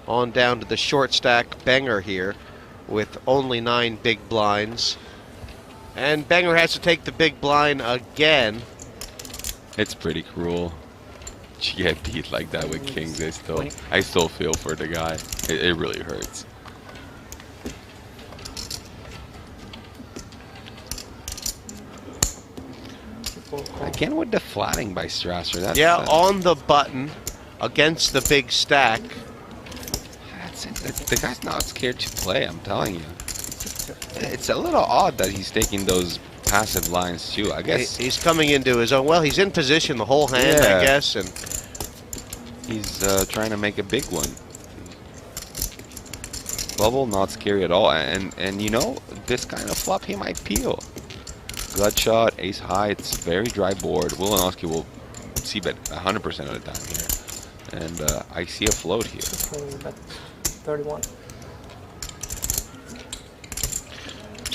on down to the short stack Benger here with only 9 big blinds. And Benger has to take the big blind again. It's pretty cruel. You get beat like that with kings. I still feel for the guy. It really hurts. Again with the flatting by Strasser. That's on the button against the big stack. That's it. The guy's not scared to play, I'm telling you. It's a little odd that he's taking those passive lines too. I guess he's coming into his own. Well, he's in position the whole hand, I guess, and he's trying to make a big one. Bubble, not scary at all, and you know, this kind of flop he might peel. Gut shot, ace high, it's very dry board. Wilanowski will see bet 100% of the time here. And I see a float here. 31.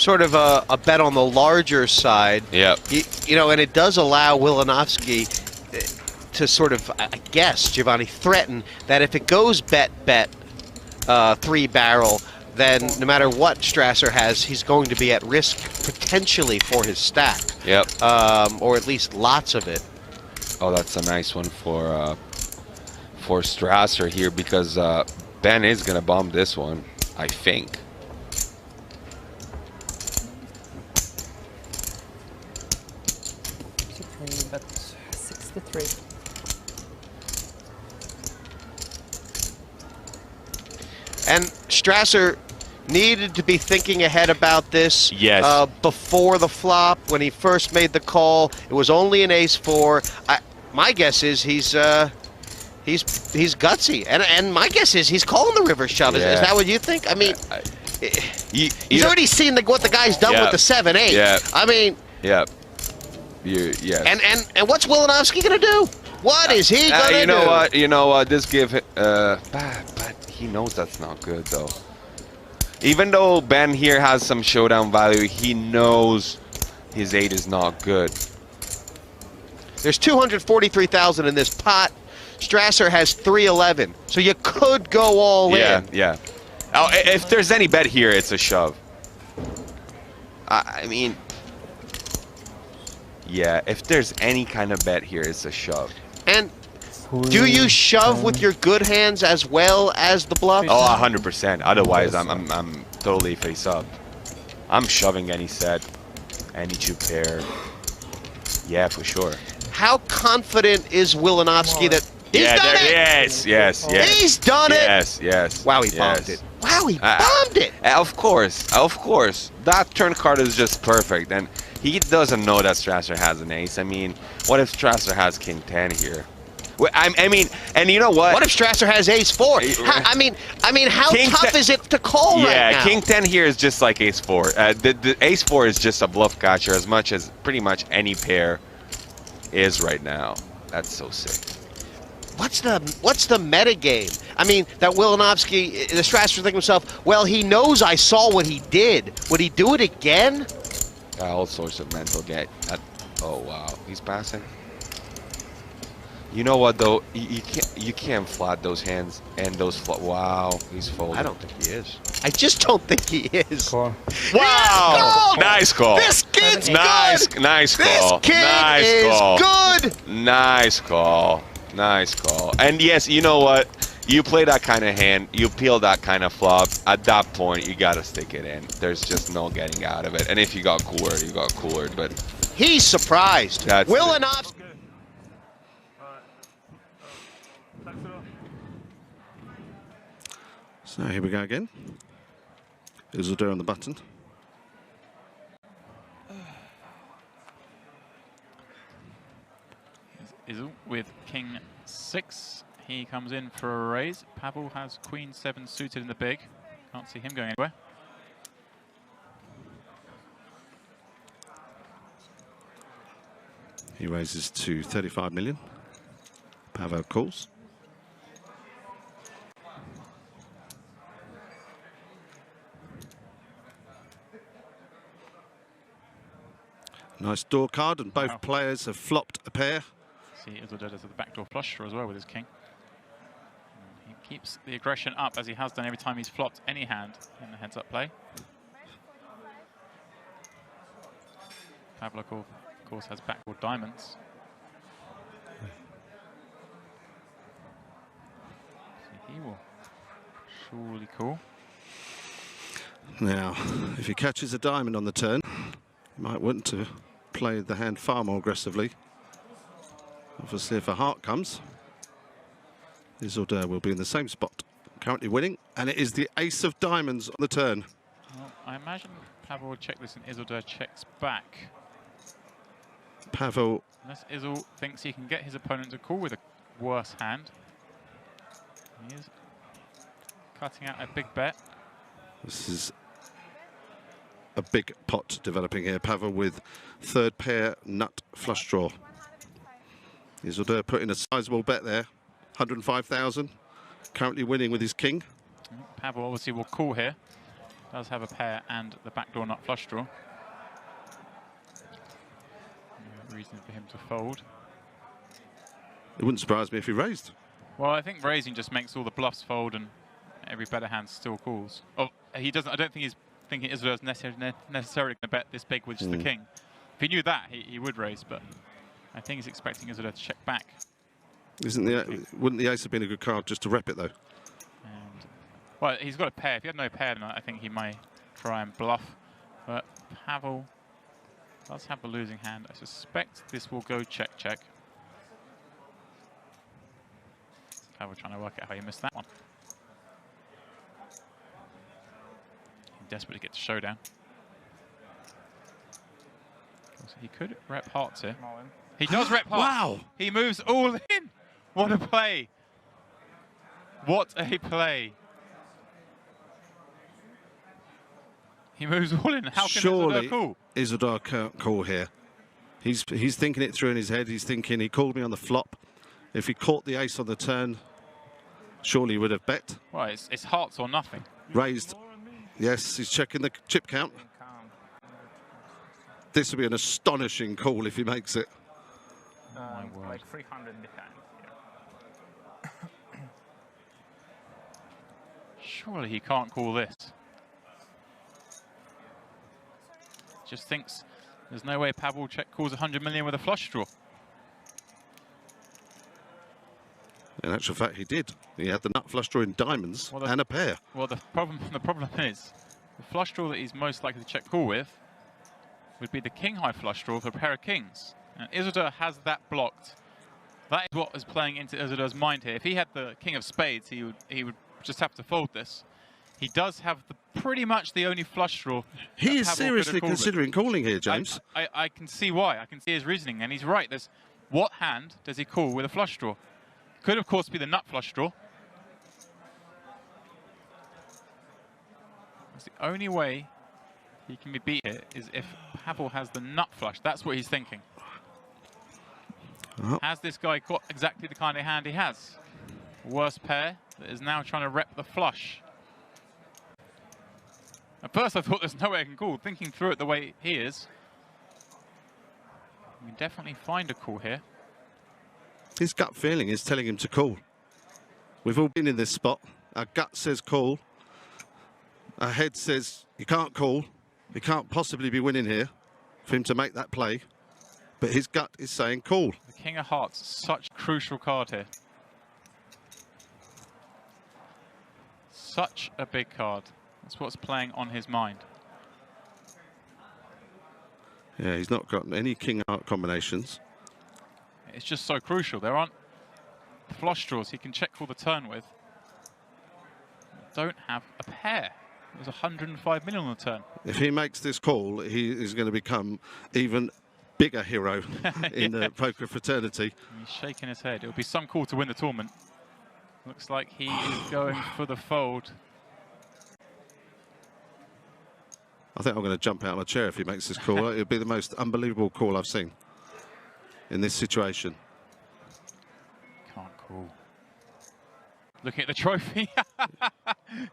sort of a bet on the larger side. Yeah. You know, and it does allow Wilanowski to sort of, I guess, Giovanni, threaten that if it goes bet 3-barrel, then no matter what Strasser has, he's going to be at risk potentially for his stack. Yep. Or at least lots of it. Oh, that's a nice one for Strasser here, because Ben is gonna bomb this one, I think. But 63. And Strasser needed to be thinking ahead about this. Yes. Before the flop, when he first made the call, it was only an ace-4. My guess is he's gutsy, and my guess is he's calling the river shove. Yeah. Is that what you think? I mean, he's already seen what the guy's done with the 7-8. Yeah. I mean. Yeah. Yes. And what's Wilanowski gonna do? What is he gonna do? You know what? This give but he knows that's not good though. Even though Ben here has some showdown value, he knows his 8 is not good. There's 243,000 in this pot. Strasser has 311, so you could go all in. Yeah. Oh, if there's any bet here, it's a shove. I mean, yeah, if there's any kind of bet here, it's a shove. And do you shove with your good hands as well as the bluff? Oh, 100%. Otherwise, I'm totally face up. I'm shoving any set, any 2-pair. Yeah, for sure. How confident is Wilanowski that he's done it? Yes. He's done it. Yes. Wow, he bombed it. Wow, he bombed it. Of course. That turn card is just perfect, and he doesn't know that Strasser has an ace. I mean, what if Strasser has king 10 here? I mean, and you know what? What if Strasser has ace-4? I mean, how tough is it to call right now? Yeah, king 10 here is just like ace-4. The ace-4 is just a bluff catcher as much as pretty much any pair is right now. That's so sick. What's the meta game? I mean, that Wilanowski, the Strasser thinking to himself, well, he knows I saw what he did. Would he do it again? All sorts of mental game. Oh wow, he's passing. You know what though? You can't flat those hands and those flat. Wow, he's folding. I don't think he is. I just don't think he is. Call. Wow! Nice call. This kid's good. Nice call. This kid nice is call. good. Nice call. Nice call. And yes, you know what? You play that kind of hand, you peel that kind of flop, at that point, you got to stick it in. There's just no getting out of it. And if you got cooler, you got cooler, but... He's surprised. Wilanowski... So here we go again. Isildur on the button. Isil with king 6. He comes in for a raise. Pavel has queen 7 suited in the big. Can't see him going anywhere. He raises to 35 million. Pavel calls. Nice door card, and both players have flopped a pair. See, Isildur does the backdoor flush draw as well with his king. He keeps the aggression up as he has done every time he's flopped any hand in the heads-up play. Pavlikov, of course, has backboard diamonds. So he will surely call. Now, if he catches a diamond on the turn, he might want to play the hand far more aggressively. Obviously, if a heart comes, Isildur will be in the same spot. Currently winning, and it is the ace of diamonds on the turn. Well, I imagine Pavel will check this and Isildur checks back. Pavel, Unless Isil thinks he can get his opponent to call with a worse hand. He is cutting out a big bet. this is a big pot developing here. Pavel with third pair nut flush draw. Isildur putting a sizable bet there, 105,000. Currently winning with his king. Pavel obviously will call here. Does have a pair and the backdoor nut flush draw. No reason for him to fold. It wouldn't surprise me if he raised. Well, I think raising just makes all the bluffs fold and every better hand still calls. Oh, he doesn't. I don't think he's thinking Isildur's necessarily going to bet this big with just the king. If he knew that, he would raise, but I think he's expecting Isildur to check back. Wouldn't the ace have been a good card just to rep it though? And, well, he's got a pair. If he had no pair, then I think he might try and bluff. But Pavel does have a losing hand. I suspect this will go check, check. Pavel trying to work out how he missed that one. He desperately gets showdown. So he could rep hearts here. He does rep hearts. Wow! He moves all in. What a play. What a play. He moves all in. How can Surely Isildur call? Isildur can't call here. He's thinking it through in his head. He's thinking he called me on the flop. If he caught the ace on the turn, surely he would have bet. Well, it's hearts or nothing. Raised. Yes, he's checking the chip count. This would be an astonishing call if he makes it. My word. Like 300 behind here. Surely he can't call this. Just thinks there's no way Pavel check calls 100 million with a flush draw. In actual fact, he did. He had the nut flush draw in diamonds and a pair. Well, the problem is the flush draw that he's most likely to check call with would be the king high flush draw for a pair of kings. And Isildur has that blocked. That is what is playing into Isildur's mind here. If he had the king of spades, he would just have to fold this. He does have pretty much the only flush draw. He is seriously considering calling here, James. I can see why. I can see his reasoning, and he's right. There's what hand does he call with a flush draw? Could, of course, be the nut flush draw. It's the only way he can be beat here is if Pavel has the nut flush. That's what he's thinking. Oh. Has this guy got exactly the kind of hand he has? Worst pair that is now trying to rep the flush. At first I thought there's no way I can call. Thinking through it the way he is, we can definitely find a call here. His gut feeling is telling him to call. We've all been in this spot. Our gut says call. Our head says you can't call. You can't possibly be winning here for him to make that play. But his gut is saying call. The King of Hearts, such a crucial card here. Such a big card. That's what's playing on his mind. Yeah, he's not got any king heart combinations. It's just so crucial. There aren't flush draws he can check for the turn with. Don't have a pair. There's 105 million on the turn. If he makes this call, he is going to become even bigger hero in the poker fraternity. He's shaking his head. It'll be some call to win the tournament. Looks like he is going for the fold. I think I'm going to jump out of my chair if he makes this call. It'll be the most unbelievable call I've seen in this situation. Can't call. Looking at the trophy.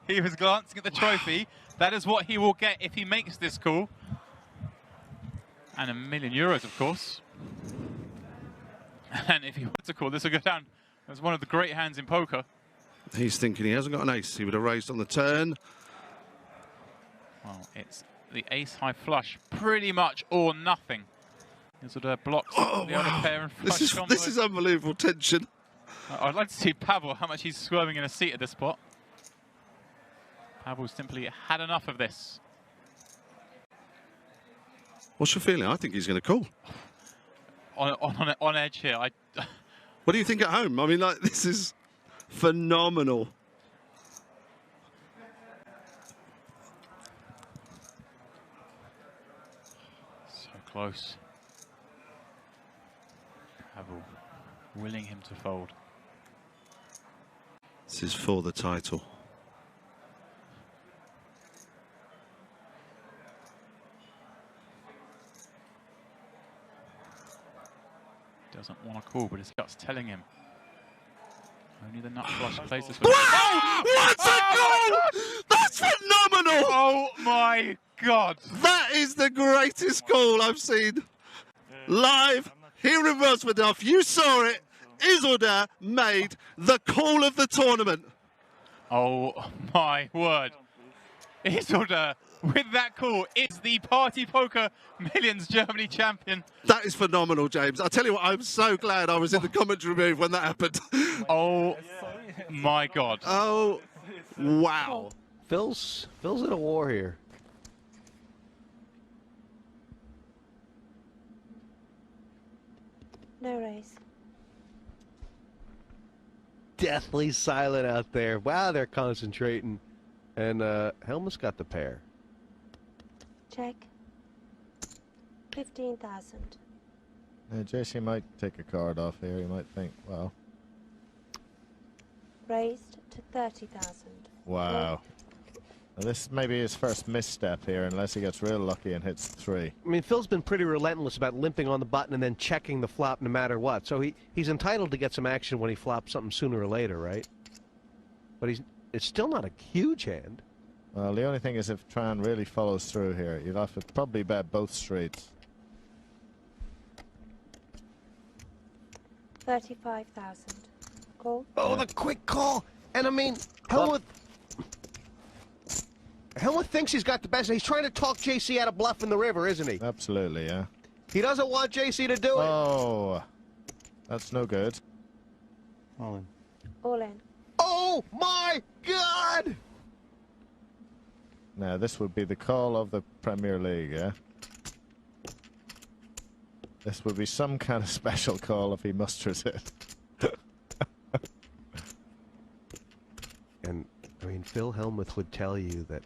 He was glancing at the trophy. That is what he will get if he makes this call. And €1 million, of course. And if he wants to call, this will go down as one of the great hands in poker. He's thinking he hasn't got an ace. He would have raised on the turn. Well, it's the ace-high flush, pretty much or nothing. Isildur blocks the other pair and flush combos. This is unbelievable tension. I'd like to see Pavel, how much he's squirming in a seat at this spot. Pavel simply had enough of this. What's your feeling? I think he's going to call. On edge here. What do you think at home? I mean, like, this is phenomenal. So close. Pavel willing him to fold. This is for the title. Doesn't want to call, but his gut's telling him. Only the nut flush plays this. Wow! What a goal! That's phenomenal! Oh my God! That is the greatest goal I've seen live here in Rosmerdorf. You saw it. Isildur made the call of the tournament. Oh my word! Isildur, with that call, is the Party Poker Millions Germany champion. That is phenomenal, James. I tell you what, I'm so glad I was in the commentary booth when that happened. Oh my God! Oh, wow! Phil's in a war here. No raise. Deathly silent out there. Wow, they're concentrating. And Helmut's got the pair. Check. 15,000. JC might take a card off here. He might think, well, Raised to 30,000. wow. Now this may be his first misstep here, unless he gets real lucky and hits 3. I mean, Phil's been pretty relentless about limping on the button and then checking the flop no matter what. So he's entitled to get some action when he flops something sooner or later, right? But it's still not a huge hand. Well, the only thing is if Tran really follows through here, you'll have to probably bet both streets. 35,000. Call. Oh, the quick call. And I mean, Helmut thinks he's got the best. He's trying to talk JC out of bluffing the river, isn't he? Absolutely, yeah. He doesn't want JC to do it. Oh, that's no good. All in. All in. Oh, my God! Now, this would be the call of the Premier League, yeah? This would be some kind of special call if he musters it. And, I mean, Phil Hellmuth would tell you that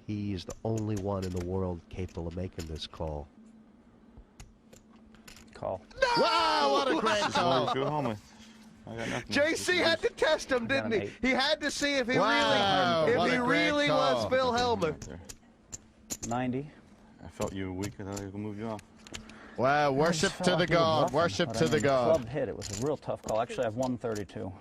he is the only one in the world capable of making this call. Call. No! Wow, what a great call! Go home with. I got nothing. JC had to test him, didn't he? He had to see if he Wow, what a great really call. was Phil Hellmuth. 90. I felt you were weak and I was going to move you off. Wow, worship to the god, worship to the god. Club hit. It was a real tough call. Actually, I have 132.